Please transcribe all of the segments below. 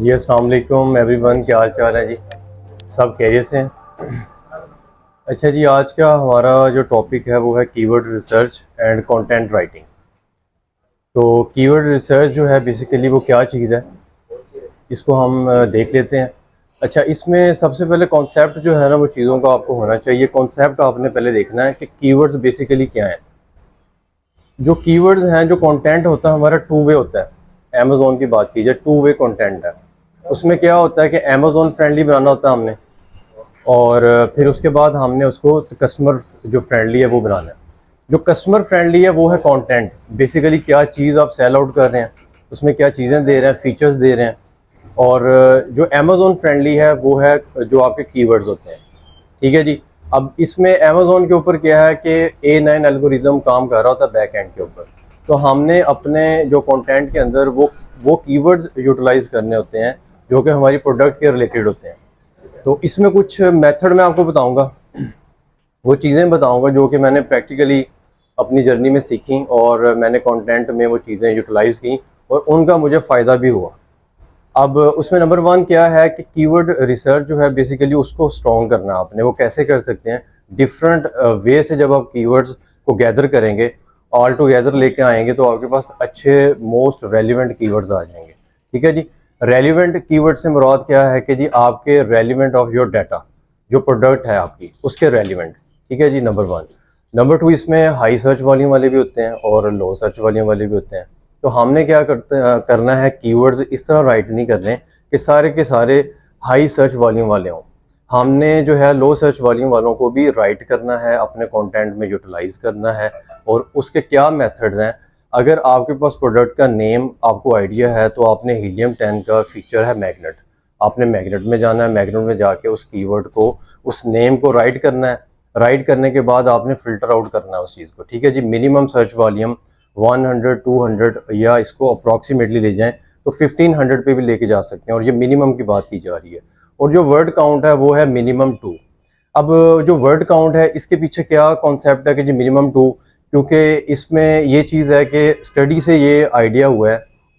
जी अस्सलाम वालेकुम एवरीवन, क्या हाल चाल है जी। सब खैरियत से हैं। अच्छा जी, आज का हमारा जो टॉपिक है वो है keyword research and content writing. तो कीवर्ड रिसर्च जो है बेसिकली वो क्या चीज़ है, इसको हम देख लेते हैं। अच्छा, इसमें सबसे पहले कॉन्सेप्ट जो है ना वो चीज़ों का आपको होना चाहिए। कॉन्सेप्ट आपने पहले देखना है कि कीवर्ड्स बेसिकली क्या हैं। जो कीवर्ड्स हैं, जो कंटेंट होता है हमारा टू वे होता है। अमेज़ॉन की बात की जाए, टू वे कंटेंट है। उसमें क्या होता है कि अमेज़ॉन फ्रेंडली बनाना होता है हमने, और फिर उसके बाद हमने उसको कस्टमर जो फ्रेंडली है वो बनाना है। जो कस्टमर फ्रेंडली है वो है कंटेंट। बेसिकली क्या चीज़ आप सेल आउट कर रहे हैं, उसमें क्या चीज़ें दे रहे हैं, फीचर्स दे रहे हैं। और जो अमेज़ॉन फ्रेंडली है वो है जो आपके कीवर्ड्स होते हैं। ठीक है जी। अब इसमें अमेज़ॉन के ऊपर क्या है कि A9 एल्गोरिदम काम कर रहा होता है बैक एंड के ऊपर। तो हमने अपने जो कंटेंट के अंदर वो कीवर्ड्स यूटिलाइज करने होते हैं जो कि हमारी प्रोडक्ट के रिलेटेड होते हैं। तो इसमें कुछ मेथड मैं आपको बताऊंगा, वो चीज़ें बताऊंगा जो कि मैंने प्रैक्टिकली अपनी जर्नी में सीखी और मैंने कंटेंट में वो चीज़ें यूटिलाइज की और उनका मुझे फ़ायदा भी हुआ। अब उसमें नंबर वन क्या है कि कीवर्ड रिसर्च जो है बेसिकली उसको स्ट्रॉन्ग करना आपने। वो कैसे कर सकते हैं, डिफरेंट वे से जब आप कीवर्ड्स को गैदर करेंगे, ऑल टुगेदर लेके आएंगे तो आपके पास अच्छे मोस्ट रेलिवेंट कीवर्ड्स आ जाएंगे। ठीक है जी। रेलिवेंट कीवर्ड से मुराद क्या है कि जी आपके रेलिवेंट ऑफ योर डाटा, जो प्रोडक्ट है आपकी उसके रेलिवेंट। ठीक है जी, नंबर वन। नंबर टू, इसमें हाई सर्च वॉल्यूम वाले भी होते हैं और लो सर्च वॉल्यूम वाले भी होते हैं। तो हमने क्या करना है, कीवर्ड्स इस तरह राइट नहीं करने कि सारे के सारे हाई सर्च वॉल्यूम वाले हों। हमने जो है लो सर्च वॉल्यूम वालों को भी राइट करना है, अपने कंटेंट में यूटिलाइज करना है। और उसके क्या मेथड्स हैं, अगर आपके पास प्रोडक्ट का नेम आपको आइडिया है तो आपने हीलियम 10 का फीचर है मैग्नेट, आपने मैग्नेट में जाना है, मैग्नेट में जाके उस कीवर्ड को, उस नेम को राइट करना है। राइट करने के बाद आपने फिल्टर आउट करना है उस चीज़ को। ठीक है जी। मिनिमम सर्च वॉल्यूम 100, 200 या इसको अप्रॉक्सीमेटली ले जाएं तो 1500 पे भी लेके जा सकते हैं, और ये मिनिमम की बात की जा रही है। और जो वर्ड काउंट है वो है मिनिमम 2। अब जो वर्ड काउंट है इसके पीछे क्या कॉन्सेप्ट है कि जी मिनिमम 2, क्योंकि इसमें ये चीज़ है कि स्टडी से ये आइडिया हुआ है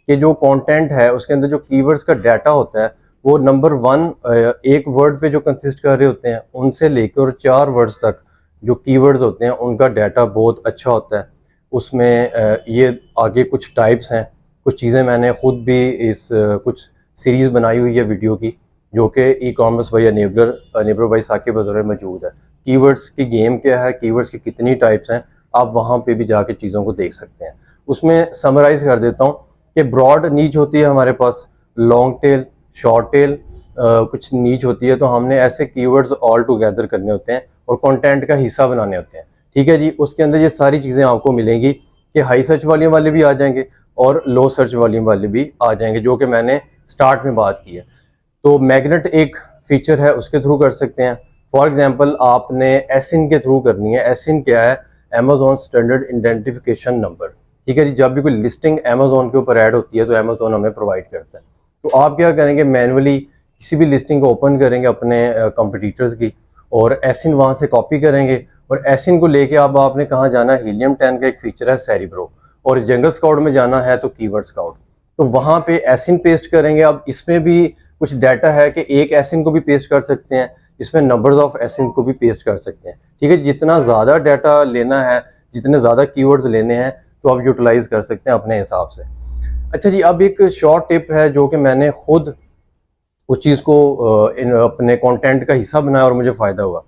कि जो कंटेंट है उसके अंदर जो कीवर्ड्स का डाटा होता है वो नंबर वन, एक वर्ड पे जो कंसिस्ट कर रहे होते हैं उनसे लेकर 4 वर्ड्स तक जो कीवर्ड्स होते हैं उनका डाटा बहुत अच्छा होता है। उसमें ये आगे कुछ टाइप्स हैं, कुछ चीज़ें मैंने खुद भी इस कुछ सीरीज़ बनाई हुई है वीडियो की, जो कि ई कॉमर्स बाई अनेबर बाई साकिब अज़हर में मौजूद है। कीवर्ड्स की गेम क्या है, कीवर्ड्स की कितनी टाइप्स हैं, आप वहाँ पे भी जाके चीज़ों को देख सकते हैं। उसमें समराइज़ कर देता हूँ कि ब्रॉड नीच होती है हमारे पास, लॉन्ग टेल, शॉर्ट टेल, कुछ नीच होती है। तो हमने ऐसे कीवर्ड्स ऑल टुगेदर करने होते हैं और कंटेंट का हिस्सा बनाने होते हैं। ठीक है जी। उसके अंदर ये सारी चीज़ें आपको मिलेंगी कि हाई सर्च वॉल्यूम वाले भी आ जाएंगे और लो सर्च वॉल्यूम वाले भी आ जाएंगे, जो कि मैंने स्टार्ट में बात की है। तो मैग्नेट एक फीचर है, उसके थ्रू कर सकते हैं। फॉर एग्जांपल आपने एसिन के थ्रू करनी है। एसिन क्या है, अमेजोन स्टैंडर्ड आइडेंटिफिकेशन नंबर। ठीक है जी। जब भी कोई लिस्टिंग अमेजोन के ऊपर ऐड होती है तो अमेजोन हमें प्रोवाइड करता है। तो आप क्या करेंगे, मैनुअली किसी भी लिस्टिंग को ओपन करेंगे अपने कंपटीटर्स की, और एसिन वहाँ से कॉपी करेंगे, और एसिन को लेके अब आपने कहाँ जाना है, हीलियम 10 का एक फीचर है सेरिब्रो, और जंगल स्काउट में जाना है तो कीवर्ड स्काउट। तो वहाँ पे एसिन पेस्ट करेंगे। अब इसमें भी कुछ डाटा है कि एक एसिन को भी पेस्ट कर सकते हैं, इसमें नंबर्स ऑफ एसिन को भी पेस्ट कर सकते हैं। ठीक है। जितना ज़्यादा डाटा लेना है, जितने ज़्यादा कीवर्ड्स लेने हैं तो आप यूटिलाइज कर सकते हैं अपने हिसाब से। अच्छा जी, अब एक शॉर्ट टिप है जो कि मैंने खुद उस चीज़ को अपने कंटेंट का हिस्सा बनाया और मुझे फ़ायदा हुआ।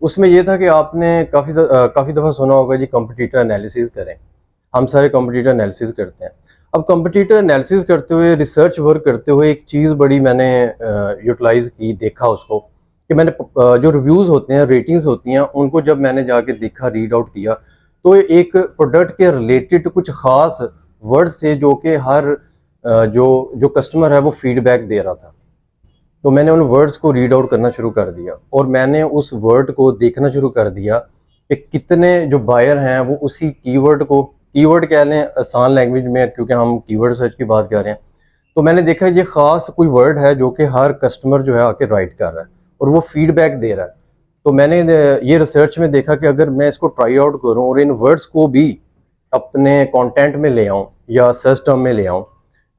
उसमें ये था कि आपने काफ़ी दफ़ा सुना होगा जी कंपटीटर एनालिसिस करें। हम सारे कंपटीटर एनालिसिस करते हैं। अब कंपटीटर एनालिसिस करते हुए, रिसर्च वर्क करते हुए एक चीज़ बड़ी मैंने यूटिलाइज़ की, देखा उसको कि मैंने जो रिव्यूज़ होते हैं, रेटिंग्स होती हैं, उनको जब मैंने जाके देखा, रीड आउट किया, तो एक प्रोडक्ट के रिलेटेड कुछ ख़ास वर्ड्स थे जो कि हर जो कस्टमर है वो फीडबैक दे रहा था। तो मैंने उन वर्ड्स को रीड आउट करना शुरू कर दिया और मैंने उस वर्ड को देखना शुरू कर दिया कि कितने जो बायर हैं वो उसी कीवर्ड को, कीवर्ड कह लें आसान लैंग्वेज में क्योंकि हम कीवर्ड सर्च की बात कर रहे हैं। तो मैंने देखा ये ख़ास कोई वर्ड है जो कि हर कस्टमर जो है आके राइट कर रहा है और वो फीडबैक दे रहा है। तो मैंने ये रिसर्च में देखा कि अगर मैं इसको ट्राई आउट करूँ और इन वर्ड्स को भी अपने कंटेंट में ले आऊँ या सर्च टर्म में ले आऊँ,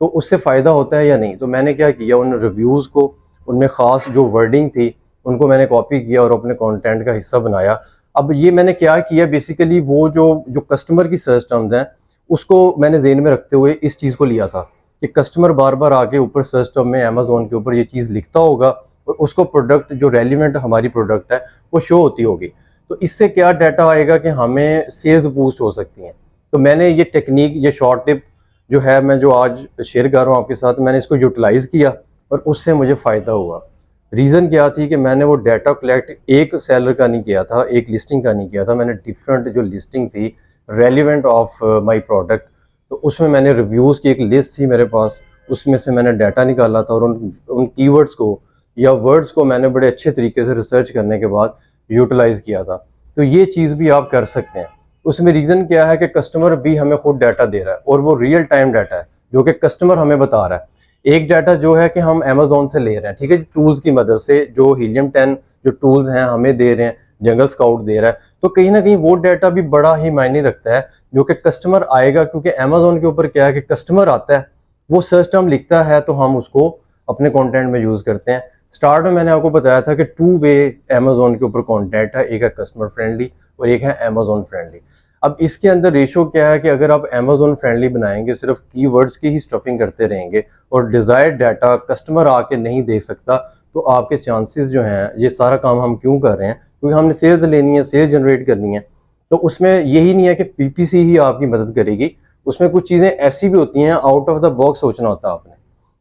तो उससे फ़ायदा होता है या नहीं। तो मैंने क्या किया, उन रिव्यूज़ को, उनमें ख़ास जो वर्डिंग थी उनको मैंने कॉपी किया और अपने कंटेंट का हिस्सा बनाया। अब ये मैंने क्या किया, बेसिकली वो जो जो कस्टमर की सर्च टर्म्स हैं उसको मैंने ज़हन में रखते हुए इस चीज़ को लिया था कि कस्टमर बार बार आके ऊपर सर्च टर्म में अमेज़ोन के ऊपर ये चीज़ लिखता होगा और उसको प्रोडक्ट जो रेलिवेंट हमारी प्रोडक्ट है वो शो होती होगी। तो इससे क्या डाटा आएगा कि हमें सेल्स बूस्ट हो सकती हैं। तो मैंने ये टेक्निक, ये शॉर्ट टिप जो है, मैं जो आज शेयर कर रहा हूँ आपके साथ, मैंने इसको यूटिलाइज़ किया और उससे मुझे फ़ायदा हुआ। रीज़न क्या थी कि मैंने वो डाटा कलेक्ट एक सेलर का नहीं किया था, एक लिस्टिंग का नहीं किया था, मैंने डिफरेंट जो लिस्टिंग थी रेलिवेंट ऑफ माय प्रोडक्ट, तो उसमें मैंने रिव्यूज़ की एक लिस्ट थी मेरे पास, उसमें से मैंने डाटा निकाला था और उन कीवर्ड्स को या वर्ड्स को मैंने बड़े अच्छे तरीके से रिसर्च करने के बाद यूटिलाइज़ किया था। तो ये चीज़ भी आप कर सकते हैं। उसमें रीज़न क्या है कि कस्टमर भी हमें खुद डाटा दे रहा है और वो रियल टाइम डाटा है जो कि कस्टमर हमें बता रहा है। एक डाटा जो है कि हम अमेज़ोन से ले रहे हैं, ठीक है, टूल्स की मदद से, जो हीलियम 10 जो टूल्स हैं हमें दे रहे हैं, जंगल स्काउट दे रहा है, तो कहीं ना कहीं वो डाटा भी बड़ा ही मायने रखता है जो कि कस्टमर आएगा, क्योंकि अमेज़ोन के ऊपर क्या है कि कस्टमर आता है, वो सर्च टर्म लिखता है तो हम उसको अपने कंटेंट में यूज़ करते हैं। स्टार्ट में मैंने आपको बताया था कि टू वे अमेज़ोन के ऊपर कंटेंट है, एक है कस्टमर फ्रेंडली और एक है अमेज़ोन फ्रेंडली। अब इसके अंदर रेशो क्या है कि अगर आप अमेज़ोन फ्रेंडली बनाएंगे, सिर्फ कीवर्ड्स की ही स्टफिंग करते रहेंगे और डिज़ायर्ड डाटा कस्टमर आके नहीं देख सकता, तो आपके चांसेस जो हैं, ये सारा काम हम क्यों कर रहे हैं, क्योंकि हमने सेल्स लेनी है, सेल्स जनरेट करनी है, तो उसमें यही नहीं है कि पीपीसी ही आपकी मदद करेगी, उसमें कुछ चीज़ें ऐसी भी होती हैं, आउट ऑफ द बॉक्स सोचना होता है आपने।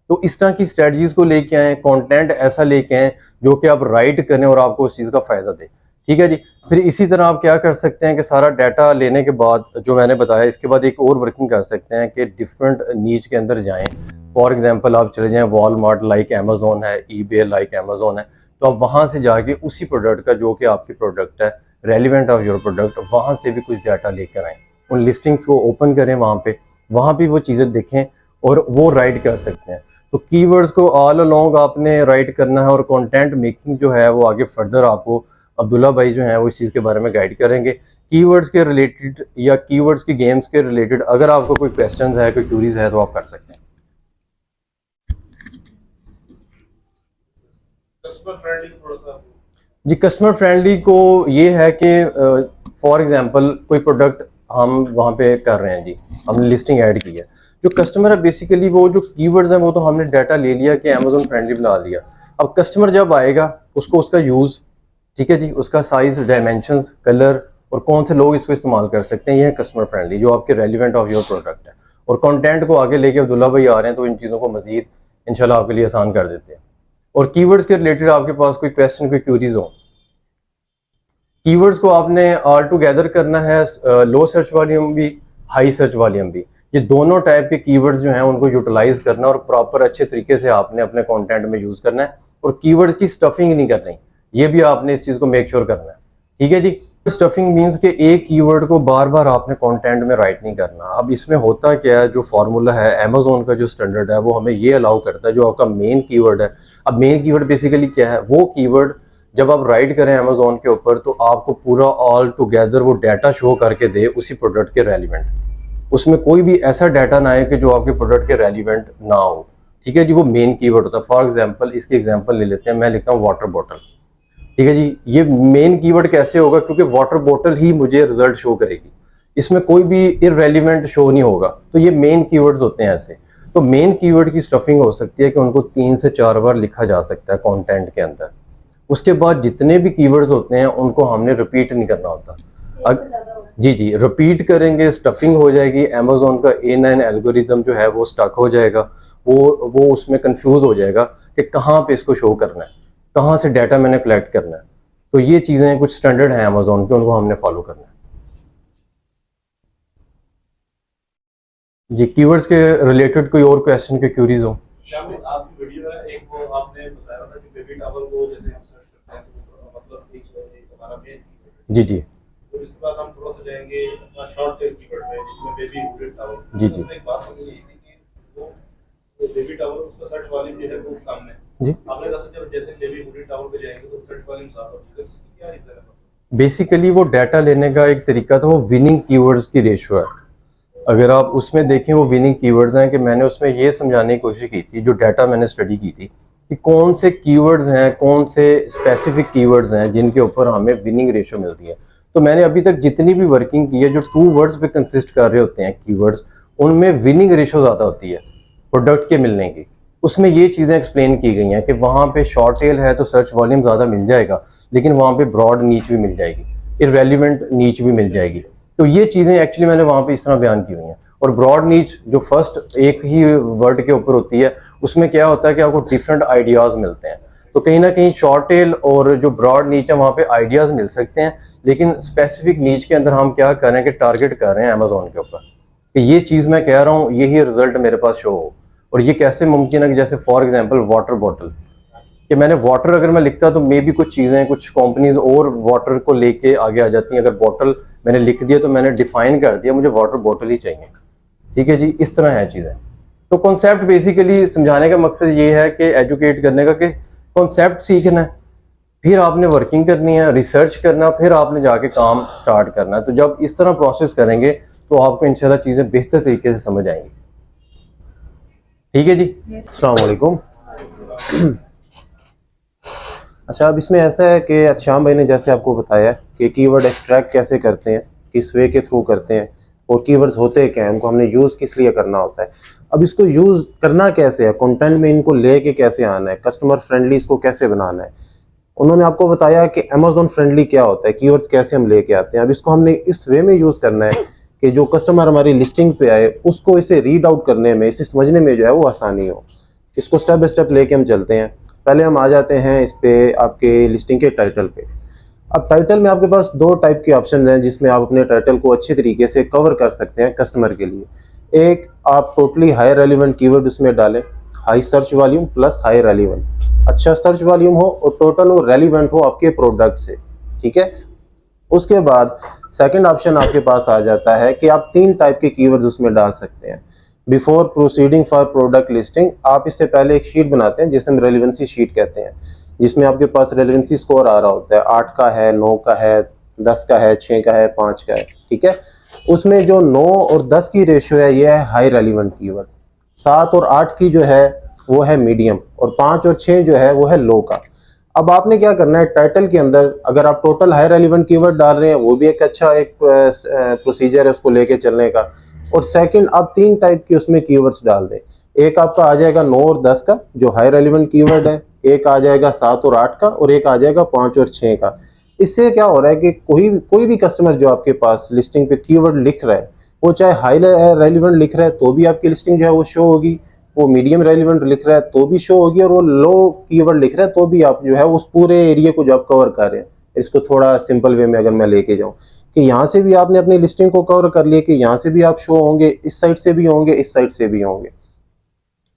तो इस तरह की स्ट्रेटजीज को लेके आए, कंटेंट ऐसा लेके आए जो कि आप राइट करें और आपको उस चीज़ का फ़ायदा दे। ठीक है जी। फिर इसी तरह आप क्या कर सकते हैं कि सारा डाटा लेने के बाद जो मैंने बताया, इसके बाद एक और वर्किंग कर सकते हैं कि डिफरेंट नीच के अंदर जाएं। फॉर एग्जांपल आप चले जाएं वॉलमार्ट लाइक अमेज़ोन है, ईबे लाइक अमेज़ोन है, तो आप वहां से जाके उसी प्रोडक्ट का जो कि आपकी प्रोडक्ट है, रेलिवेंट ऑफ योर प्रोडक्ट, वहां से भी कुछ डाटा लेकर आएँ, उन लिस्टिंग्स को ओपन करें, वहाँ पे वो चीज़ें देखें और वो राइट कर सकते हैं। तो कीवर्ड्स को ऑल अलोंग आपने राइट करना है और कंटेंट मेकिंग जो है वो आगे फर्दर आपको अब्दुल्ला भाई जो है वो इस चीज़ के बारे में गाइड करेंगे। कीवर्ड्स के रिलेटेड या कीवर्ड्स की गेम्स के रिलेटेड अगर आपको कोई क्वेश्चंस है, कोई क्यूरीज है, तो आप कर सकते हैं। कस्टमर फ्रेंडली थोड़ा सा जी, कस्टमर फ्रेंडली को ये है कि फॉर एग्जांपल कोई प्रोडक्ट हम वहाँ पे कर रहे हैं जी, हमने लिस्टिंग ऐड की है, जो कस्टमर है बेसिकली वो जो कीवर्ड्स हैं वो तो हमने डाटा ले लिया कि अमेज़न फ्रेंडली बना लिया। अब कस्टमर जब आएगा उसको उसका यूज़, ठीक है जी, उसका साइज, डायमेंशंस, कलर और कौन से लोग इसको इस्तेमाल कर सकते हैं, ये है कस्टमर फ्रेंडली जो आपके रेलिवेंट ऑफ योर प्रोडक्ट है। और कंटेंट को आगे लेके अब्दुल्ला भाई आ रहे हैं तो इन चीज़ों को मजीद इंशाल्लाह आपके लिए आसान कर देते हैं। और कीवर्ड्स के रिलेटेड आपके पास कोई क्वेश्चन, कोई क्यूरीज हो, कीवर्ड्स को आपने ऑल टुगेदर करना है, लो सर्च वॉल्यूम भी, हाई सर्च वॉल्यूम भी, ये दोनों टाइप के कीवर्ड्स जो हैं उनको यूटिलाइज करना और प्रॉपर अच्छे तरीके से आपने अपने कंटेंट में यूज करना है और कीवर्ड्स की स्टफिंग नहीं करनी, ये भी आपने इस चीज़ को मेक श्योर करना है। ठीक है जी। स्टफिंग मींस के एक कीवर्ड को बार बार आपने कंटेंट में राइट नहीं करना। अब इसमें होता क्या है, जो फार्मूला है अमेज़ोन का जो स्टैंडर्ड है वो हमें ये अलाउ करता है, जो आपका मेन कीवर्ड है। अब मेन कीवर्ड बेसिकली क्या है, वो कीवर्ड जब आप राइट करें अमेज़ोन के ऊपर तो आपको पूरा ऑल टुगेदर वो डाटा शो करके दे उसी प्रोडक्ट के रेलिवेंट, उसमें कोई भी ऐसा डाटा ना आए कि जो आपके प्रोडक्ट के रेलिवेंट ना हो। ठीक है जी, वो मेन कीवर्ड होता है। फॉर एग्जांपल इसकी एग्जांपल ले लेते हैं, मैं लिखता हूँ वाटर बॉटल, ठीक है जी, ये मेन कीवर्ड कैसे होगा, क्योंकि वाटर बॉटल ही मुझे रिजल्ट शो करेगी, इसमें कोई भी इररेलीवेंट शो नहीं होगा, तो ये मेन कीवर्ड्स होते हैं ऐसे। तो मेन कीवर्ड की स्टफिंग हो सकती है कि उनको 3 से 4 बार लिखा जा सकता है कंटेंट के अंदर। उसके बाद जितने भी कीवर्ड्स होते हैं उनको हमने रिपीट नहीं करना होता। जी जी, रिपीट करेंगे स्टफिंग हो जाएगी, अमेज़ोन का A9 एल्गोरिदम जो है वो स्टक हो जाएगा, वो उसमें कंफ्यूज हो जाएगा कि कहाँ पे इसको शो करना है, कहाँ से डाटा मैंने कलेक्ट करना है। तो ये चीज़ें कुछ स्टैंडर्ड हैं अमेज़ोन के, उनको हमने फॉलो करना है। जी, कीवर्ड्स के रिलेटेड कोई और क्वेश्चन के क्यूरीज हो? आपकी वीडियो है एक, वो आपने बताया था कि बेबी टॉवल को जैसे हम सर्च करते हैं तो मतलब एक हमारा मेन कीवर्ड, जी जी, तो इसके बाद हम थोड़ा सा जाएंगे अपना शॉर्ट टेल कीवर्ड में जिसमें बेबी हुडेड टॉवल, जी जी, एक बात समझ नहीं थी कि वो बेबी टॉवल उसका सर्च वॉल्यूम जो है वो कम है जी, आपने कहा जब जैसे बेबी हुडेड टॉवल पे जाएंगे तो सर्च वॉल्यूम ज्यादा होगी, इसकी क्या रीजन है? बेसिकली वो डाटा लेने का एक तरीका था, वो विनिंग कीवर्ड्स की रेशियो है। अगर आप उसमें देखें वो विनिंग कीवर्ड्स हैं कि मैंने उसमें ये समझाने की कोशिश की थी, जो डाटा मैंने स्टडी की थी कि कौन से कीवर्ड्स हैं, कौन से स्पेसिफिक कीवर्ड्स हैं जिनके ऊपर हमें विनिंग रेशो मिलती है। तो मैंने अभी तक जितनी भी वर्किंग की है, जो 2 वर्ड्स पे कंसिस्ट कर रहे होते हैं कीवर्ड्स, उनमें विनिंग रेशो ज़्यादा होती है प्रोडक्ट के मिलने की। उसमें ये चीज़ें एक्सप्लेन की गई हैं कि वहाँ पे शॉर्ट टेल है तो सर्च वॉल्यूम ज़्यादा मिल जाएगा, लेकिन वहाँ पे ब्रॉड नीच भी मिल जाएगी, इररेलेवेंट नीच भी मिल जाएगी। तो ये चीज़ें एक्चुअली मैंने वहाँ पे इस तरह बयान की हुई हैं। और ब्रॉड नीच जो फर्स्ट एक ही वर्ड के ऊपर होती है, उसमें क्या होता है कि आपको डिफरेंट आइडियाज़ मिलते हैं। तो कहीं ना कहीं शॉर्ट टेल और जो ब्रॉड नीच है वहाँ पे आइडियाज़ मिल सकते हैं, लेकिन स्पेसिफिक नीच के अंदर हम क्या कर रहे हैं कि टारगेट कर रहे हैं अमेजोन के ऊपर कि ये चीज़ मैं कह रहा हूँ, यही रिजल्ट मेरे पास शो हो। और ये कैसे मुमकिन है कि जैसे फॉर एग्जांपल वाटर बॉटल, कि मैंने वाटर अगर मैं लिखता तो मे भी कुछ चीज़ें, कुछ कंपनीज और वाटर को लेके आगे आ जाती हैं। अगर बॉटल मैंने लिख दिया तो मैंने डिफाइन कर दिया मुझे वाटर बॉटल ही चाहिए। ठीक है जी, इस तरह है चीज़ें। तो कॉन्सेप्ट बेसिकली समझाने का मकसद ये है कि एजुकेट करने का, कि कॉन्सेप्ट सीखना है, फिर आपने वर्किंग करनी है, रिसर्च करना, फिर आपने जाके काम स्टार्ट करना है। तो जब इस तरह प्रोसेस करेंगे तो आपको इंशाल्लाह चीज़ें बेहतर तरीके से समझ आएंगी। ठीक है जी, अस्सलाम वालेकुम। अच्छा, अब इसमें ऐसा है कि अतशाम भाई ने जैसे आपको बताया कि कीवर्ड एक्सट्रैक्ट कैसे करते हैं, किस वे के थ्रू करते हैं, और कीवर्ड्स होते क्या हैं, उनको हमने यूज़ किस लिए करना होता है। अब इसको यूज़ करना कैसे है, कंटेंट में इनको लेके कैसे आना है, कस्टमर फ्रेंडली इसको कैसे बनाना है। उन्होंने आपको बताया कि अमेजोन फ्रेंडली क्या होता है, कीवर्ड्स कैसे हम लेके आते हैं। अब इसको हमने इस वे में यूज़ करना है कि जो कस्टमर हमारी लिस्टिंग पे आए उसको इसे रीड आउट करने में, इसे समझने में जो है वो आसानी हो। इसको स्टेप बाय स्टेप लेके हम चलते हैं। पहले हम आ जाते हैं इस पे आपके लिस्टिंग के टाइटल पे। अब टाइटल में आपके पास 2 टाइप के ऑप्शन हैं जिसमें आप अपने टाइटल को अच्छे तरीके से कवर कर सकते हैं कस्टमर के लिए। एक, आप टोटली हाई रेलिवेंट कीवर्ड उसमें डालें, high search volume plus high relevant, अच्छा सर्च वॉल्यूम हो और टोटल और रेलिवेंट हो आपके प्रोडक्ट से। ठीक है। उसके बाद सेकंड ऑप्शन आपके पास आ जाता है कि आप 3 टाइप के कीवर्ड्स उसमें डाल सकते हैं। Before proceeding for product listing, आप इससे पहले एक शीट बनाते हैं जिसे हम रेलिवेंसी शीट कहते हैं, जिसमें आपके पास रेलिवेंसी स्कोर आ रहा होता है, 8 का है, 9 का है, 10 का है, 6 का है, 5 का है। ठीक है। उसमें जो 9 और 10 की रेशियो है ये है हाई रेलिवेंट कीवर्ड, 7 और 8 की जो है वो है मीडियम, और 5 और 6 जो है वो है लो का। अब आपने क्या करना है, टाइटल के अंदर अगर आप टोटल हाई रेलिवेंट कीवर्ड डाल रहे हैं वो भी एक अच्छा एक प्रोसीजर है उसको लेके चलने का। और सेकंड, आप 3 टाइप के उसमें कीवर्ड्स डाल दें। एक आपका आ जाएगा 9 और 10 का जो हाई रेलिवेंट कीवर्ड है, एक आ जाएगा 7 और 8 का, और एक आ जाएगा 5 और 6 का। इससे क्या हो रहा है कि कोई भी कस्टमर जो आपके पास लिस्टिंग पे कीवर्ड लिख रहा है, वो चाहे हाई रेलिवेंट लिख रहा है तो भी आपकी लिस्टिंग जो है वो शो होगी, वो मीडियम रेलिवेंट लिख रहा है तो भी शो होगी, और वो लो कीवर्ड लिख रहा है तो भी आप जो है उस पूरे एरिया को जो आप कवर कर रहे हैं। इसको थोड़ा सिंपल वे में अगर मैं लेके जाऊं कि यहाँ से भी आपने अपनी लिस्टिंग को कवर कर लिया, कि यहाँ से भी आप शो होंगे, इस साइड से भी होंगे, इस साइड से भी होंगे।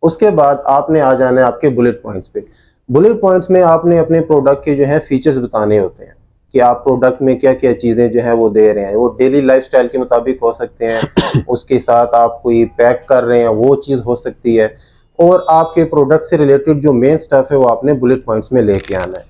उसके बाद आपने आ जाना है आपके बुलेट पॉइंट्स पे। बुलेट पॉइंट्स में आपने अपने प्रोडक्ट के जो है फीचर्स बताने होते हैं कि आप प्रोडक्ट में क्या क्या चीज़ें जो है वो दे रहे हैं। वो डेली लाइफस्टाइल के मुताबिक हो सकते हैं, उसके साथ आप कोई पैक कर रहे हैं वो चीज़ हो सकती है, और आपके प्रोडक्ट से रिलेटेड जो मेन स्टफ है वो आपने बुलेट पॉइंट्स में लेके आना है।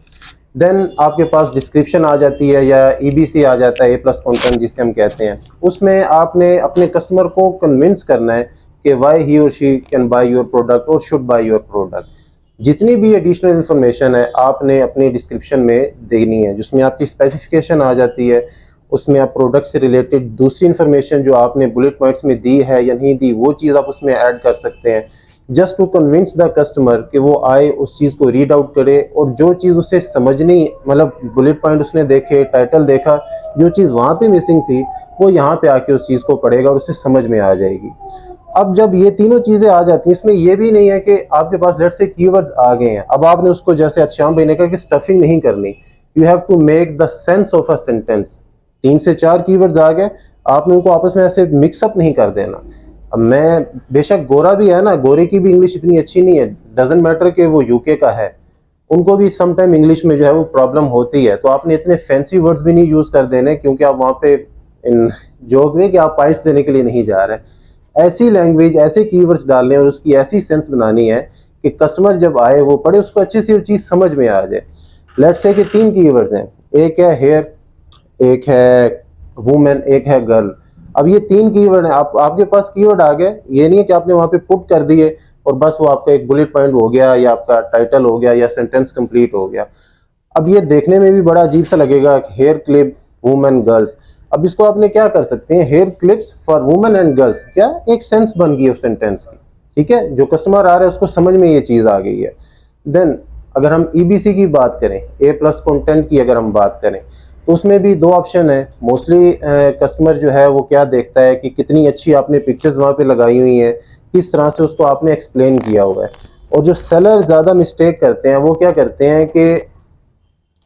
देन आपके पास डिस्क्रिप्शन आ जाती है या EBC आ जाता है, A+ कंटेंट जिसे हम कहते हैं। उसमें आपने अपने कस्टमर को कन्विंस करना है कि वाई ही और she can by your product और शुड बाय योर प्रोडक्ट। जितनी भी एडिशनल इन्फॉर्मेशन है आपने अपने डिस्क्रिप्शन में देनी है, जिसमें आपकी स्पेसिफिकेशन आ जाती है। उसमें आप प्रोडक्ट से रिलेटेड दूसरी इन्फॉर्मेशन जो आपने बुलेट पॉइंट्स में दी है या नहीं दी, वो चीज़ आप उसमें ऐड कर सकते हैं, just to convince the customer कि वो आए, उस चीज़ को रीड आउट करे, और जो चीज़ उसे समझनी, मतलब बुलेट पॉइंट उसने देखे, टाइटल देखा, जो चीज़ वहाँ पे मिसिंग थी वो यहाँ पे आके उस चीज़ को पढ़ेगा और उसे समझ में आ जाएगी। अब जब ये तीनों चीज़ें आ जाती हैं, इसमें ये भी नहीं है कि आपके पास लेट से कीवर्ड्स आ गए हैं, अब आपने उसको जैसे अतशाम भाई ने कहा कि स्टफिंग नहीं करनी, you have to make the sense of a sentence. 3 से 4 कीवर्ड्स आ गए, आपने उनको आपस में ऐसे मिक्सअप नहीं कर देना। अब मैं बेशक गोरा भी है ना, गोरे की भी इंग्लिश इतनी अच्छी नहीं है, डजेंट मैटर कि वो यूके का है, उनको भी समटाइम इंग्लिश में जो है वो प्रॉब्लम होती है। तो आपने इतने फैंसी वर्ड्स भी नहीं यूज़ कर देने, क्योंकि आप वहाँ पे इन जोक में कि आप पॉइंट्स देने के लिए नहीं जा रहे। ऐसी लैंग्वेज, ऐसे कीवर्ड्स डालने और उसकी ऐसी सेंस बनानी है कि कस्टमर जब आए वो पढ़े, उसको अच्छी सी चीज़ समझ में आ जाए। लेट्स से कि 3 कीवर्ड्स हैं, एक है हेयर, एक है वुमेन, एक है गर्ल। अब ये 3 कीवर्ड है, आपके पास कीवर्ड आ गए, ये नहीं है कि आपने वहाँ पे पुट कर दिए और बस वो आपका एक बुलेट पॉइंट हो गया या आपका टाइटल हो गया या सेंटेंस कंप्लीट हो गया। अब ये देखने में भी बड़ा अजीब सा लगेगा कि हेयर क्लिप वुमेन गर्ल्स। अब इसको आपने क्या कर सकते हैं, hair clips for women and girls, क्या एक सेंस बन गई उस सेंटेंस की, ठीक है, जो कस्टमर आ रहा है उसको समझ में ये चीज़ आ गई है। देन अगर हम ईबीसी की बात करें, ए प्लस कंटेंट की अगर हम बात करें, तो उसमें भी 2 ऑप्शन है। मोस्टली कस्टमर जो है वो क्या देखता है कि कितनी अच्छी आपने पिक्चर्स वहाँ पे लगाई हुई हैं, किस तरह से उसको आपने एक्सप्लेन किया हुआ है। और जो सेलर ज़्यादा मिस्टेक करते हैं वो क्या करते हैं कि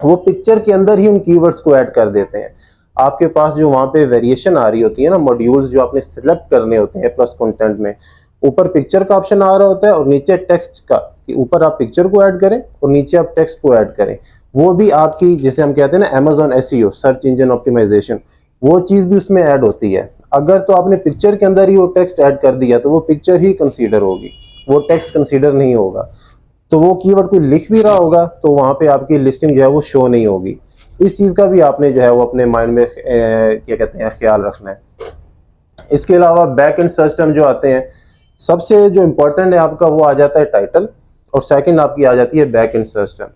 वो पिक्चर के अंदर ही उन कीवर्ड्स को ऐड कर देते हैं। आपके पास जो वहाँ पे वेरिएशन आ रही होती है ना, मॉड्यूल्स जो आपने सिलेक्ट करने होते हैं प्लस कंटेंट में, ऊपर पिक्चर का ऑप्शन आ रहा होता है और नीचे टेक्स्ट का, कि ऊपर आप पिक्चर को ऐड करें और नीचे आप टेक्स्ट को ऐड करें। वो भी आपकी, जैसे हम कहते हैं ना Amazon SEO, search engine optimization, वो चीज़ भी उसमें ऐड होती है। अगर तो आपने पिक्चर के अंदर ही वो टेक्स्ट ऐड कर दिया तो वो पिक्चर ही कंसीडर होगी, वो टेक्स्ट कंसीडर नहीं होगा। तो वो कीवर्ड कोई लिख भी रहा होगा तो वहाँ पे आपकी लिस्टिंग जो है वो शो नहीं होगी। इस चीज़ का भी आपने जो है वो अपने माइंड में क्या कहते हैं ख्याल रखना है। इसके अलावा बैक एंड सर्च टर्म जो आते हैं, सबसे जो इम्पोर्टेंट है आपका वो आ जाता है टाइटल, और सेकंड आपकी आ जाती है बैक एंड सर्च टर्म।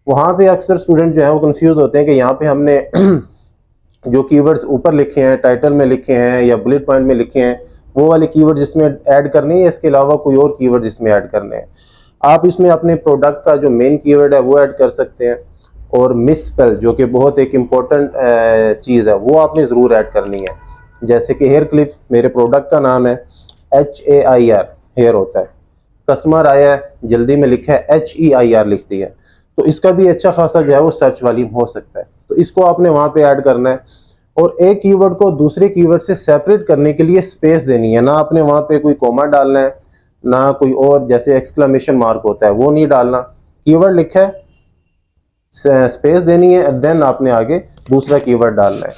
वहाँ पे अक्सर स्टूडेंट जो है वो कंफ्यूज होते हैं कि यहाँ पे हमने जो कीवर्ड्स ऊपर लिखे हैं, टाइटल में लिखे हैं या बुलेट पॉइंट में लिखे हैं, वो वाले कीवर्ड जिसमें ऐड करने हैं, इसके अलावा कोई और कीवर्ड जिसमें ऐड करने हैं। आप इसमें अपने प्रोडक्ट का जो मेन कीवर्ड है वो ऐड कर सकते हैं, और मिस स्पेल जो कि बहुत एक इम्पोर्टेंट चीज़ है वो आपने ज़रूर ऐड करनी है। जैसे कि हेयर क्लिप, मेरे प्रोडक्ट का नाम है HAIR, हेयर होता है, कस्टमर आया है जल्दी में लिखा है HEIR लिख दिया, तो इसका भी अच्छा खासा जो है वो सर्च वॉल्यूम हो सकता है, तो इसको आपने वहाँ पे ऐड करना है। और एक कीवर्ड को दूसरे कीवर्ड से सेपरेट करने के लिए स्पेस देनी है, ना आपने वहाँ पे कोई कोमा डालना है, ना कोई और जैसे एक्सक्लेमेशन मार्क होता है वो नहीं डालना। कीवर्ड लिखा है, स्पेस देनी है, देन आपने आगे दूसरा कीवर्ड डालना है।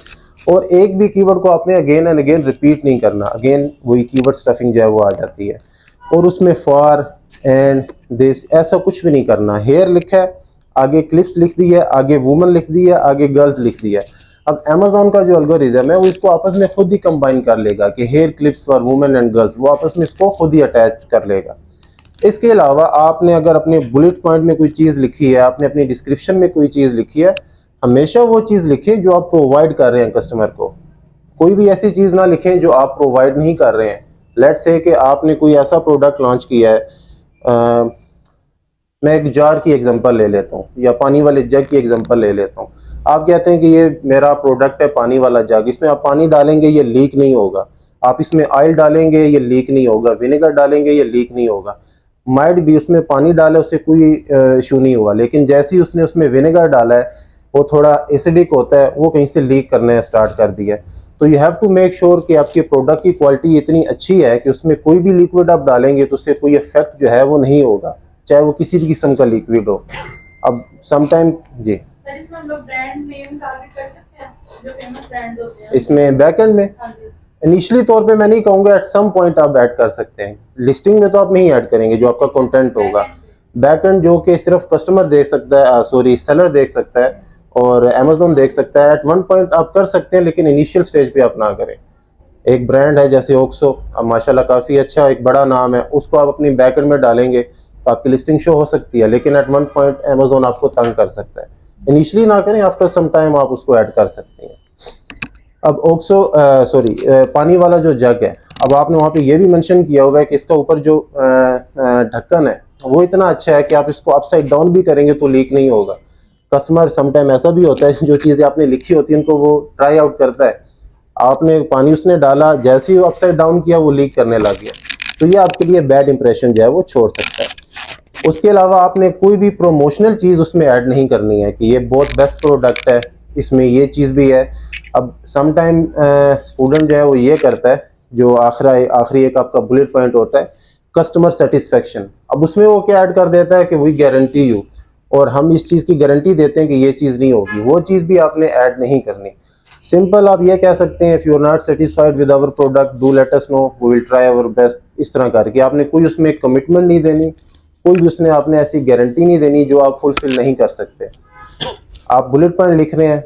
और एक भी कीवर्ड को आपने अगेन एंड अगेन रिपीट नहीं करना, अगेन वही कीवर्ड स्टफिंग जो है वो आ जाती है। और उसमें फॉर एंड दिस ऐसा कुछ भी नहीं करना। हेयर लिखा है, आगे क्लिप्स लिख दी है, आगे वुमन लिख दी है, आगे गर्ल्स लिख दिया है। अब अमेजोन का जो एल्गोरिथम है वो इसको आपस में खुद ही कंबाइन कर लेगा कि hair clips for women and girls, वो आपस में इसको खुद ही अटैच कर लेगा। इसके अलावा आपने अगर अपने बुलेट पॉइंट में कोई चीज़ लिखी है, आपने अपनी डिस्क्रिप्शन में कोई चीज़ लिखी है, हमेशा वो चीज़ लिखें जो आप प्रोवाइड कर रहे हैं कस्टमर को। कोई भी ऐसी चीज़ ना लिखें जो आप प्रोवाइड नहीं कर रहे हैं। लेट्स से कि आपने कोई ऐसा प्रोडक्ट लॉन्च किया है, मैं एक जार की एग्जांपल ले लेता हूँ या पानी वाले जग की एग्जांपल ले लेता हूँ। आप कहते हैं कि ये मेरा प्रोडक्ट है पानी वाला जग, इसमें आप पानी डालेंगे ये लीक नहीं होगा, आप इसमें ऑयल डालेंगे ये लीक नहीं होगा, विनेगर डालेंगे ये लीक नहीं होगा। माइट भी उसमें पानी डाले उससे कोई इशू नहीं हुआ, लेकिन जैसे ही उसने उसमें विनेगर डाला है वो थोड़ा एसिडिक होता है, वो कहीं से लीक करने स्टार्ट कर दिया। तो you have to make sure कि आपके प्रोडक्ट की क्वालिटी इतनी अच्छी है कि उसमें कोई भी लिक्विड आप डालेंगे तो उससे कोई इफेक्ट जो है वो नहीं होगा, चाहे वो किसी भी किस्म का लिक्विड हो। अब समटाइम जी सर इसमें हम लोग ब्रांड नेम टारगेट कर सकते हैं, जो फेमस ब्रांड होते हैं इसमें बैकएंड में हाँ जी। इनिशियली तौर पे मैं नहीं कहूँगा, एट सम पॉइंट आप ऐड कर सकते हैं, लिस्टिंग में तो आप नहीं ऐड करेंगे जो आपका कंटेंट होगा। बैकएंड जो कि सिर्फ कस्टमर देख सकता है, सॉरी सेलर देख सकता है और अमेजोन देख सकता है, एट वन पॉइंट आप कर सकते हैं, लेकिन इनिशियल स्टेज पे आप ना करें। एक ब्रांड है जैसे ओक्सो, अब माशाल्लाह काफ़ी अच्छा एक बड़ा नाम है, उसको आप अपनी बैकएंड में डालेंगे तो आपकी लिस्टिंग शो हो सकती है, लेकिन एट वन पॉइंट अमेजोन आपको तंग कर सकता है। इनिशियली ना करें, आफ्टर सम टाइम आप उसको ऐड कर सकते हैं। अब ओक्सो पानी वाला जो जग है, अब आपने वहाँ पे ये भी मेंशन किया हुआ है कि इसका ऊपर जो ढक्कन है वो इतना अच्छा है कि आप इसको अपसाइड डाउन भी करेंगे तो लीक नहीं होगा। कस्टमर समटाइम ऐसा भी होता है जो चीज़ें आपने लिखी होती है उनको वो ट्राई आउट करता है, आपने पानी उसने डाला, जैसे ही अपसाइड डाउन किया वो लीक करने लग गया, तो ये आपके लिए बैड इंप्रेशन जो है वो छोड़ सकता है। उसके अलावा आपने कोई भी प्रोमोशनल चीज़ उसमें ऐड नहीं करनी है कि ये बहुत बेस्ट प्रोडक्ट है, इसमें ये चीज़ भी है। अब समटाइम स्टूडेंट जो है वो ये करता है, जो आखिरी एक आपका बुलेट पॉइंट होता है कस्टमर सेटिस्फेक्शन, अब उसमें वो क्या ऐड कर देता है कि वी गारंटी यू, और हम इस चीज़ की गारंटी देते हैं कि ये चीज़ नहीं होगी, वो चीज़ भी आपने ऐड नहीं करनी। सिंपल आप ये कह सकते हैं, if you are not satisfied with our product do let us know, we will try our best. इस तरह करके आपने कोई उसमें कमिटमेंट नहीं देनी, कोई भी उसने आपने ऐसी गारंटी नहीं देनी जो आप फुलफिल नहीं कर सकते। आप बुलेट पॉइंट लिख रहे हैं,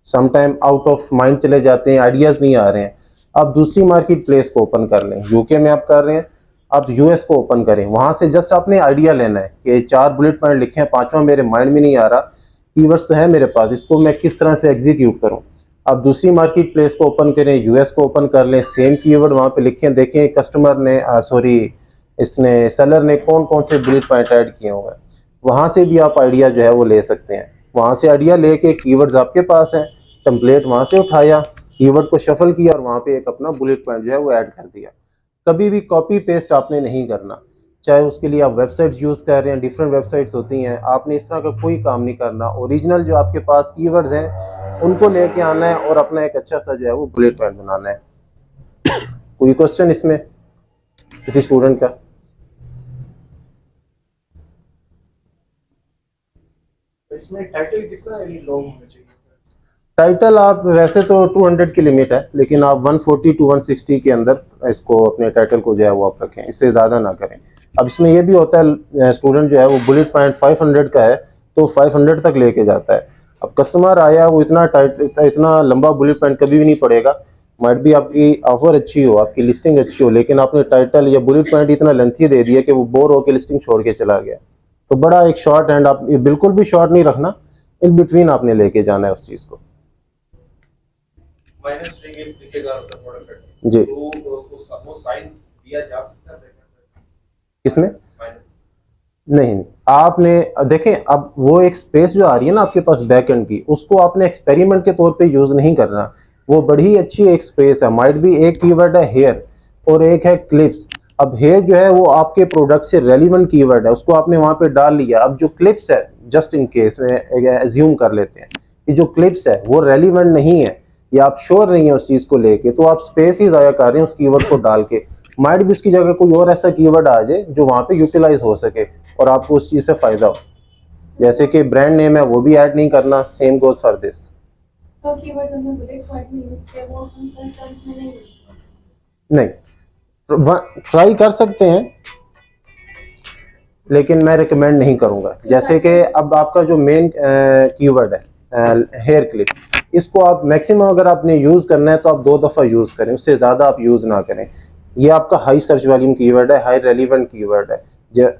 समटाइम आउट ऑफ माइंड चले जाते हैं, आइडियाज़ नहीं आ रहे हैं, आप दूसरी मार्केट प्लेस को ओपन कर लें, यूके में आप कर रहे हैं, आप यूएस को ओपन करें, वहाँ से जस्ट आपने आइडिया लेना है कि 4 बुलेट पॉइंट लिखे हैं, 5वां मेरे माइंड में नहीं आ रहा, कीवर्ड्स तो है मेरे पास, इसको मैं किस तरह से एग्जीक्यूट करूँ। आप दूसरी मार्केट प्लेस को ओपन करें, यूएस को ओपन कर लें, सेम कीवर्ड वहाँ पे लिखें, देखें कस्टमर ने इसने सेलर ने कौन कौन से बुलेट पॉइंट ऐड किए हुए हैं। वहाँ से भी आप आइडिया जो है वो ले सकते हैं। वहाँ से आइडिया लेके कीवर्ड्स आपके पास हैं, टेम्पलेट वहाँ से उठाया, कीवर्ड को शफल किया और वहाँ पे एक अपना बुलेट पॉइंट जो है वो ऐड कर दिया। कभी भी कॉपी पेस्ट आपने नहीं करना, चाहे उसके लिए आप वेबसाइट्स यूज़ कर रहे हैं, डिफरेंट वेबसाइट्स होती हैं, आपने इस तरह का कोई काम नहीं करना। ओरिजिनल जो आपके पास कीवर्ड्स हैं उनको लेके आना है और अपना एक अच्छा सा जो है वो बुलेट पॉइंट बनाना है। कोई क्वेश्चन इसमें किसी स्टूडेंट का? इसमें टाइटल कितना लॉन्ग होना चाहिए? टाइटल आप वैसे तो 200 की लिमिट है, लेकिन आप 140 to 160 के अंदर इसको अपने टाइटल को जो है वो आप रखें, इससे ज़्यादा ना करें। अब इसमें ये भी होता है स्टूडेंट जो है वो बुलेट पॉइंट 500 का है तो 500 तक लेके जाता है। अब कस्टमर आया वो इतना लंबा बुलेट पॉइंट कभी भी नहीं पड़ेगा। माइट भी आपकी ऑफर अच्छी हो, आपकी लिस्टिंग अच्छी हो, लेकिन आपने टाइटल या बुलेट पॉइंट इतना लेंथी दे दिया कि वो बोर होकर लिस्टिंग छोड़ के चला गया। तो बड़ा एक शॉर्ट एंड, आप बिल्कुल भी शॉर्ट नहीं रखना, इन बिटवीन आपने लेके जाना है उस चीज़ को। माइनस स्ट्रिंग लिखेगा उसका प्रोडक्ट जी, तो वो साइन दिया जा सकता है किसमें? माइनस नहीं, आपने देखें अब वो एक स्पेस जो आ रही है ना आपके पास बैक एंड की, उसको आपने एक्सपेरिमेंट के तौर पे यूज़ नहीं करना। वो बड़ी अच्छी एक स्पेस है। माइट भी एक कीवर्ड है हेयर और एक है क्लिप्स। अब हेयर जो है वो आपके प्रोडक्ट से रेलिवेंट कीवर्ड है, उसको आपने वहाँ पे डाल लिया। अब जो क्लिप्स है, जस्ट इन केस में एज्यूम कर लेते हैं कि जो क्लिप्स है वो रेलिवेंट नहीं है या आप श्योर नहीं है उस चीज़ को लेके, तो आप स्पेस ही ज़ाया कर रहे हैं उस कीवर्ड को डाल के। माइट भी उसकी जगह कोई और ऐसा कीवर्ड आ जाए जो वहाँ पे यूटिलाइज हो सके और आपको उस चीज़ से फ़ायदा हो। जैसे कि ब्रांड नेम है वो भी ऐड नहीं करना, सेम गोज फॉर दिस। तो कीवर्ड्स हमने बुलेट पॉइंट में यूज किया, वो हम सर्च टर्म्स में नहीं यूज किया। नहीं, ट्राई कर सकते हैं लेकिन मैं रिकमेंड नहीं करूँगा। जैसे कि अब आपका जो मेन कीवर्ड है हेयर क्लिप, इसको आप मैक्सिमम अगर आपने यूज़ करना है तो आप 2 दफ़ा यूज़ करें, उससे ज़्यादा आप यूज़ ना करें। ये आपका हाई सर्च वॉल्यूम कीवर्ड है, हाई रेलिवेंट कीवर्ड है।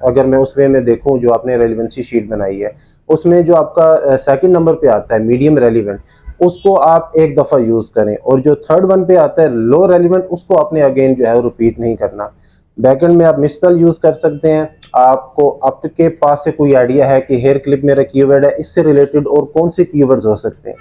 अगर मैं उस वे में देखूं जो आपने रेलिवेंसी शीट बनाई है, उसमें जो आपका सेकंड नंबर पे आता है मीडियम रेलिवेंट, उसको आप 1 दफ़ा यूज़ करें, और जो थर्ड वन पे आता है लो रेलिवेंट, उसको आपने अगेन जो है रिपीट नहीं करना। बैकएंड में आप मिसस्पेल यूज़ कर सकते हैं। आपके पास से कोई आइडिया है कि हेयर क्लिप मेरा कीवर्ड है, इससे रिलेटेड और कौन से कीवर्ड्स हो सकते हैं?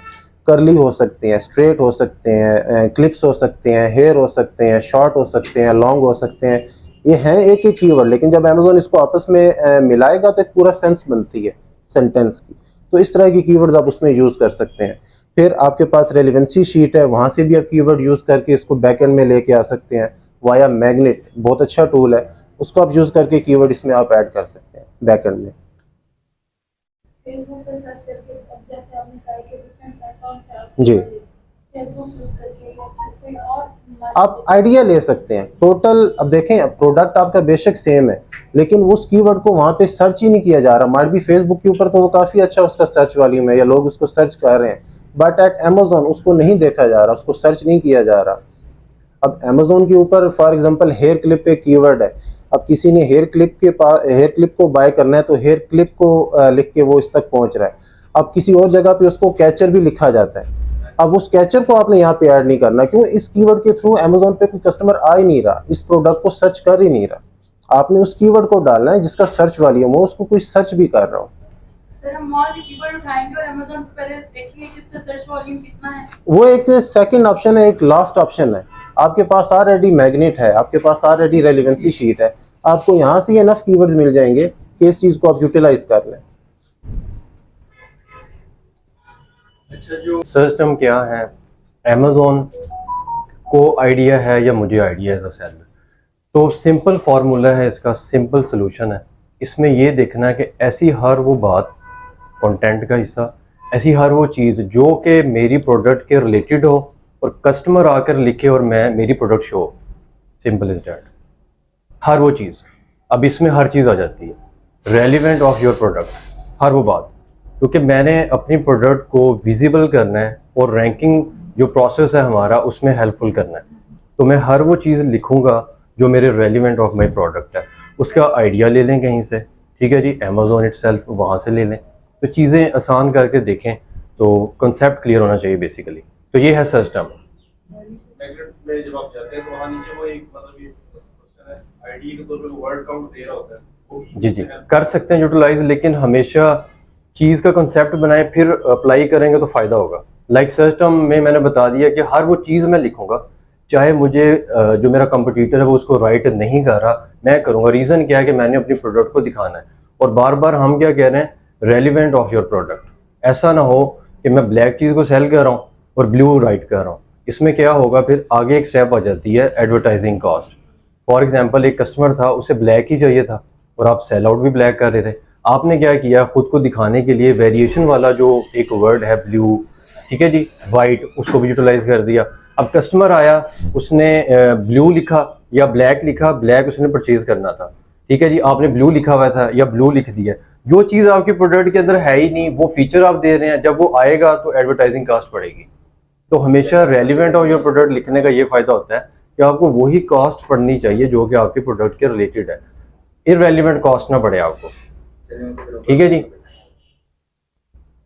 करली हो सकते हैं, स्ट्रेट हो सकते हैं, क्लिप्स हो सकते हैं, हेयर हो सकते हैं, शॉर्ट हो सकते हैं, लॉन्ग हो सकते हैं। ये हैं एक एक कीवर्ड, लेकिन जब अमेज़ॉन इसको आपस में मिलाएगा तो एक पूरा सेंस बनती है सेंटेंस की। तो इस तरह की कीवर्ड्स आप उसमें यूज़ कर सकते हैं। फिर आपके पास रेलिवेंसी शीट है, वहाँ से भी आप कीवर्ड यूज़ करके इसको बैकएंड में लेके आ सकते हैं वाया मैग्नेट, बहुत अच्छा टूल है, उसको आप यूज़ करके कीवर्ड इसमें आप ऐड कर सकते हैं बैकएंड में। फेसबुक से सर्च करके, अब जैसे आपने कहा कि डिफरेंट प्लेटफॉर्म से आप जी। फेसबुक यूज करके या कोई और आप आइडिया ले सकते हैं टोटल। अब देखें प्रोडक्ट आपका बेशक सेम है, लेकिन उस कीवर्ड को वहाँ पे सर्च ही नहीं किया जा रहा। माइट भी फेसबुक के ऊपर तो वो काफ़ी अच्छा उसका सर्च वॉल्यूम है या लोग उसको सर्च कर रहे हैं, बट एट अमेज़ॉन उसको नहीं देखा जा रहा, उसको सर्च नहीं किया जा रहा। अब अमेज़ॉन के ऊपर फॉर एग्जांपल हेयर क्लिप पे कीवर्ड है, अब किसी ने हेयर क्लिप को बाय करना है तो हेयर क्लिप को लिख के वो इस तक पहुंच रहा है। अब किसी और जगह पे उसको कैचर भी लिखा जाता है, अब उस कैचर को आपने यहाँ पे ऐड नहीं करना। क्यों? इस कीवर्ड के थ्रू अमेज़ॉन पे कोई कस्टमर आ ही नहीं रहा, इस प्रोडक्ट को सर्च कर ही नहीं रहा। आपने उस कीवर्ड को डालना है जिसका सर्च वॉल्यूम हो, उसको कोई सर्च भी कर रहा हो। सर हम वहाँ से कीवर्ड उठाएंगे और अमेज़न पे पहले देखेंगे कि इसका सर्च वॉल्यूम कितना है। वो एक सेकंड ऑप्शन है, एक लास्ट ऑप्शन है। आपके पास ऑलरेडी मैग्नेट है, आपके पास ऑलरेडी रेलिवेंसी शीट है, आपको यहाँ से इनफ कीवर्ड्स मिल जाएंगे कि इस चीज़ को आप यूटिलाइज कर लें। अच्छा, जो सर्च टर्म क्या है, अमेज़ॉन को आइडिया है या मुझे आइडिया है एज अ सेलर, तो सिंपल फार्मूला है इसका, सिंपल सोल्यूशन है। इसमें ये देखना है कि ऐसी हर वो बात, कंटेंट का हिस्सा, ऐसी हर वो चीज़ जो कि मेरी प्रोडक्ट के रिलेटेड हो और कस्टमर आकर लिखे और मेरी product show, simple is that. हर वो चीज़, अब इसमें हर चीज़ आ जाती है, रेलिवेंट ऑफ योर प्रोडक्ट, हर वो बात, क्योंकि मैंने अपनी प्रोडक्ट को विजिबल करना है और रैंकिंग जो प्रोसेस है हमारा उसमें हेल्पफुल करना है। तो मैं हर वो चीज़ लिखूंगा जो मेरे रेलिवेंट ऑफ माई प्रोडक्ट है। उसका आइडिया ले लें कहीं से, ठीक है जी, अमेज़ॉन इटसेल्फ वहाँ से ले लें। तो चीज़ें आसान करके देखें, तो कंसेप्ट क्लियर होना चाहिए बेसिकली। तो ये है सर्च टर्म। मैग्नेट में जब आप जाते हैं तो वहाँ नीचे वो एक मतलब ये क्वेश्चन है, आईडी के तौर पे वर्ड काउंट दे रहा होता है, वो भी जी जी, कर सकते हैं यूटिलाइज, लेकिन हमेशा चीज़ का कंसेप्ट बनाएं फिर अप्लाई करेंगे तो फ़ायदा होगा। लाइक सर्च टर्म में मैंने बता दिया कि हर वो चीज़ मैं लिखूंगा, चाहे मुझे जो मेरा कंपटीटर है वो उसको राइट नहीं कर रहा, मैं करूँगा। रीज़न क्या है कि मैंने अपनी प्रोडक्ट को दिखाना है। और बार बार हम क्या कह रहे हैं, रेलिवेंट ऑफ योर प्रोडक्ट। ऐसा ना हो कि मैं ब्लैक चीज़ को सेल कर रहा हूँ और ब्लू राइट कर रहा हूँ। इसमें क्या होगा, फिर आगे एक स्टेप आ जाती है एडवर्टाइजिंग कॉस्ट। फॉर एग्जांपल एक कस्टमर था, उसे ब्लैक ही चाहिए था और आप सेल आउट भी ब्लैक कर रहे थे। आपने क्या किया, खुद को दिखाने के लिए वेरिएशन वाला जो एक वर्ड है ब्लू, ठीक है जी, वाइट, उसको भी यूटिलाइज कर दिया। अब कस्टमर आया, उसने ब्लू लिखा या ब्लैक लिखा, ब्लैक उसने परचेज करना था, ठीक है जी, आपने ब्लू लिखा हुआ था या ब्लू लिख दिया। जो चीज़ आपके प्रोडक्ट के अंदर है ही नहीं, वो फीचर आप दे रहे हैं, जब वो आएगा तो एडवर्टाइजिंग कॉस्ट पड़ेगी। तो हमेशा रेलिवेंट ऑफ योर प्रोडक्ट लिखने का ये फ़ायदा होता है कि आपको वही कॉस्ट पड़नी चाहिए जो कि आपके प्रोडक्ट के रिलेटेड है, इररेलेवेंट कॉस्ट ना पड़े आपको, ठीक है जी।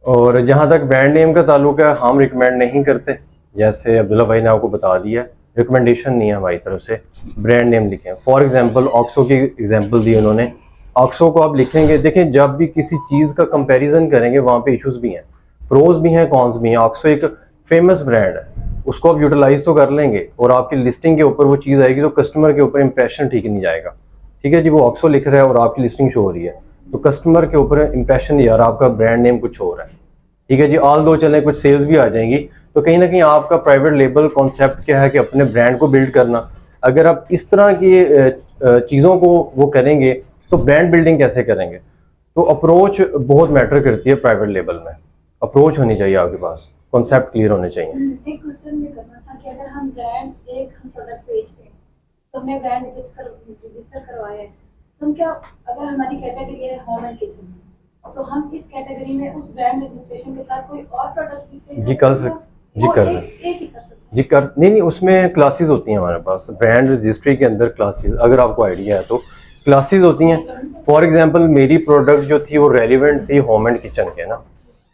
और जहाँ तक ब्रांड नेम का ताल्लुक है, हम रिकमेंड नहीं करते, जैसे अब्दुल्ला भाई ने आपको बता दिया, रिकमेंडेशन नहीं है हमारी तरफ से ब्रांड नेम लिखें। फॉर एग्जांपल ऑक्सो की एग्जांपल दी उन्होंने, ऑक्सो को आप लिखेंगे, देखें जब भी किसी चीज़ का कंपैरिजन करेंगे वहाँ पे इश्यूज भी हैं, प्रोज भी हैं, कॉन्स भी हैं। ऑक्सो एक फेमस ब्रांड है, उसको आप यूटिलाइज तो कर लेंगे और आपकी लिस्टिंग के ऊपर वो चीज़ आएगी तो कस्टमर के ऊपर इंप्रेशन ठीक नहीं जाएगा, ठीक है जी। वो ऑक्सो लिख रहा है और आपकी लिस्टिंग शो हो रही है, तो कस्टमर के ऊपर इंप्रेशन यार आपका ब्रांड नेम कुछ हो रहा है, ठीक है जी। ऑल दो चलें कुछ सेल्स भी आ जाएंगी, तो कहीं ना कहीं आपका प्राइवेट लेबल कॉन्सेप्ट क्या है कि अपने ब्रांड को बिल्ड करना। अगर आप इस तरह की चीज़ों को वो करेंगे तो ब्रांड बिल्डिंग कैसे करेंगे। तो अप्रोच बहुत मैटर करती है प्राइवेट लेबल में, अप्रोच होनी चाहिए आपके पास, कॉन्सेप्ट क्लियर होने चाहिए। एक क्वेश्चन में करना था कि अगर हम ब्रांड एक हम प्रोडक्ट बेच रहे हैं तो हमने ब्रांड रजिस्टर करवाया है, तो हम क्या, अगर हमारी कैटेगरी है होम एंड किचन, तो हम इस कैटेगरी में उस ब्रांड रजिस्ट्रेशन के साथ कोई और प्रोडक्ट इसके जी कर सकते, जी कर सकते, एक ही कर सकते जी कर, नहीं उसमें क्लासेस होती हैं हमारे पास ब्रांड रजिस्ट्री के अंदर, क्लासेस, अगर आपको आइडिया है तो क्लासेस होती हैं। फॉर एग्जांपल मेरी प्रोडक्ट जो थी वो रेलिवेंट थी होम एंड किचन के ना,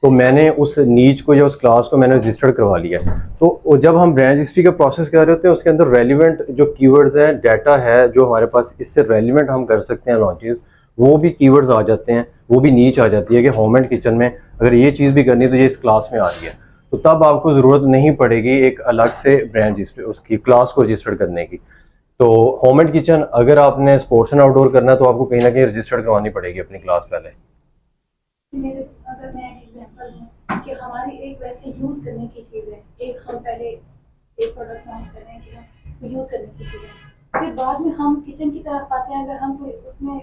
तो मैंने उस नीच को या उस क्लास को मैंने रजिस्टर्ड करवा लिया। तो जब हम ब्रांड रजिस्ट्री का प्रोसेस कर रहे होते हैं उसके अंदर रेलिवेंट जो कीवर्ड्स हैं, डाटा है जो हमारे पास इससे रेलिवेंट हम कर सकते हैं लॉन्चेस, वो भी कीवर्ड्स आ जाते हैं, वो भी नीच आ जाती है कि होम एंड किचन में अगर ये चीज़ भी करनी है तो ये इस क्लास में आ रही है, तो तब आपको ज़रूरत नहीं पड़ेगी एक अलग से ब्रांड रजिस्टर उसकी क्लास को रजिस्टर्ड करने की। तो होम एंड किचन अगर आपने स्पोर्ट्स एंड आउटडोर करना है तो आपको कहीं ना कहीं रजिस्टर्ड करवानी पड़ेगी अपनी क्लास पहले। मेरे अगर मैं एक एग्जांपल दूं कि हमारी एक वैसे यूज़ करने की चीज़ है, एक हम पहले एक प्रोडक्ट लॉन्च कर रहे हैं कि हम यूज़ करने की चीज़ है, फिर बाद में हम किचन की तरफ आते हैं, अगर हम कोई उसमें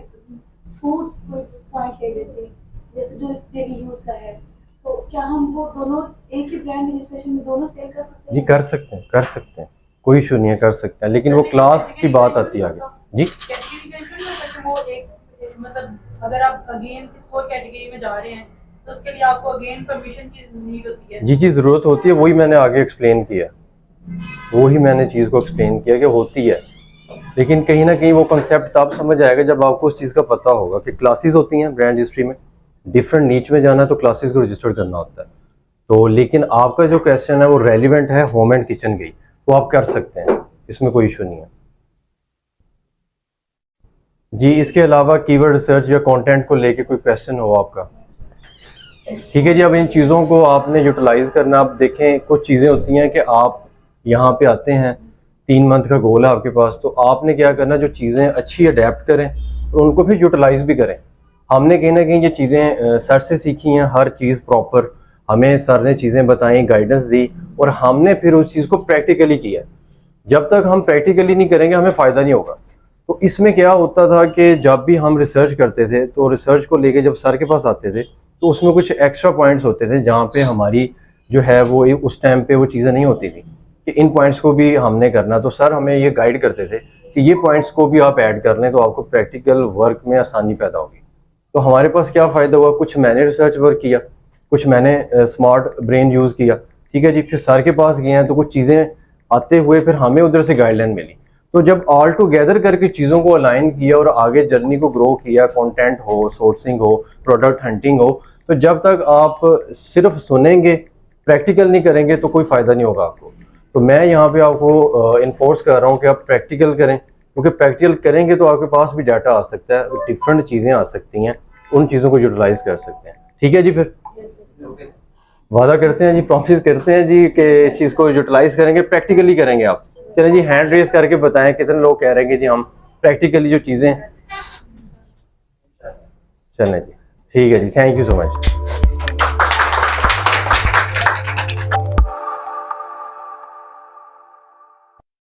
फूड कोई पॉइंट ले लेते हैं जैसे जो डेली यूज़ का है, तो क्या हम वो दोनों एक ही ब्रांड रजिस्ट्रेशन में दोनों सेल कर सकते हैं? जी कर सकते हैं, कर सकते हैं, कोई इशू नहीं है, कर सकते हैं, लेकिन वो क्लास की बात आती है आगे। जी वो एक मतलब अगर आप अगेन किसी और कैटेगरी में जा रहे हैं तो उसके लिए आपको अगेन परमिशन की नीड होती है। जी जी ज़रूरत होती है, वही मैंने आगे एक्सप्लेन किया, वही मैंने चीज़ को एक्सप्लेन किया कि होती है, लेकिन कहीं ना कहीं वो कॉन्सेप्ट तब समझ आएगा जब आपको उस चीज़ का पता होगा कि क्लासेस होती हैं ब्रांड रजिस्ट्री में, डिफरेंट नीच में जाना है तो क्लासेस को रजिस्टर करना होता है। तो लेकिन आपका जो क्वेश्चन है वो रेलिवेंट है होम एंड किचन की, तो आप कर सकते हैं, इसमें कोई इशू नहीं है जी। इसके अलावा कीवर्ड रिसर्च या कंटेंट को लेके कोई क्वेश्चन हो आपका, ठीक है जी। अब इन चीज़ों को आपने यूटिलाइज करना। आप देखें कुछ चीज़ें होती हैं कि आप यहाँ पे आते हैं, 3 मंथ का गोल है आपके पास, तो आपने क्या करना, जो चीज़ें अच्छी अडेप्ट करें और उनको फिर यूटिलाइज भी करें। हमने कहीं ना कहीं ये चीज़ें सर से सीखी हैं, हर चीज़ प्रॉपर हमें सर ने चीज़ें बताई, गाइडेंस दी और हमने फिर उस चीज़ को प्रैक्टिकली किया। जब तक हम प्रैक्टिकली नहीं करेंगे हमें फ़ायदा नहीं होगा। तो इसमें क्या होता था कि जब भी हम रिसर्च करते थे तो रिसर्च को लेके जब सर के पास आते थे तो उसमें कुछ एक्स्ट्रा पॉइंट्स होते थे जहाँ पे हमारी जो है वो उस टाइम पे वो चीज़ें नहीं होती थी कि इन पॉइंट्स को भी हमने करना। तो सर हमें ये गाइड करते थे कि ये पॉइंट्स को भी आप ऐड कर लें तो आपको प्रैक्टिकल वर्क में आसानी पैदा होगी। तो हमारे पास क्या फ़ायदा हुआ, कुछ मैंने रिसर्च वर्क किया, कुछ मैंने स्मार्ट ब्रेन यूज़ किया, ठीक है जी। फिर सर के पास गए हैं तो कुछ चीज़ें आते हुए फिर हमें उधर से गाइडलाइन मिली। तो जब ऑल टुगेदर करके चीज़ों को अलाइन किया और आगे जर्नी को ग्रो किया, कंटेंट हो, सोर्सिंग हो, प्रोडक्ट हंटिंग हो, तो जब तक आप सिर्फ सुनेंगे, प्रैक्टिकल नहीं करेंगे तो कोई फ़ायदा नहीं होगा आपको। तो मैं यहाँ पे आपको इन्फोर्स कर रहा हूँ कि आप प्रैक्टिकल करें, क्योंकि प्रैक्टिकल करेंगे तो आपके पास भी डाटा आ सकता है, डिफरेंट चीज़ें आ सकती हैं, उन चीज़ों को यूटिलाइज कर सकते हैं। ठीक है जी, फिर वादा करते हैं जी, प्रॉमिस करते हैं जी कि इस चीज़ को यूटिलाइज करेंगे, प्रैक्टिकली करेंगे आप। चलें जी, हैंड रेज करके बताएं कितने लोग कह रहे हैं कि जी हम प्रैक्टिकली जो चीज़ें। चलें जी, ठीक है जी, थैंक यू सो मच।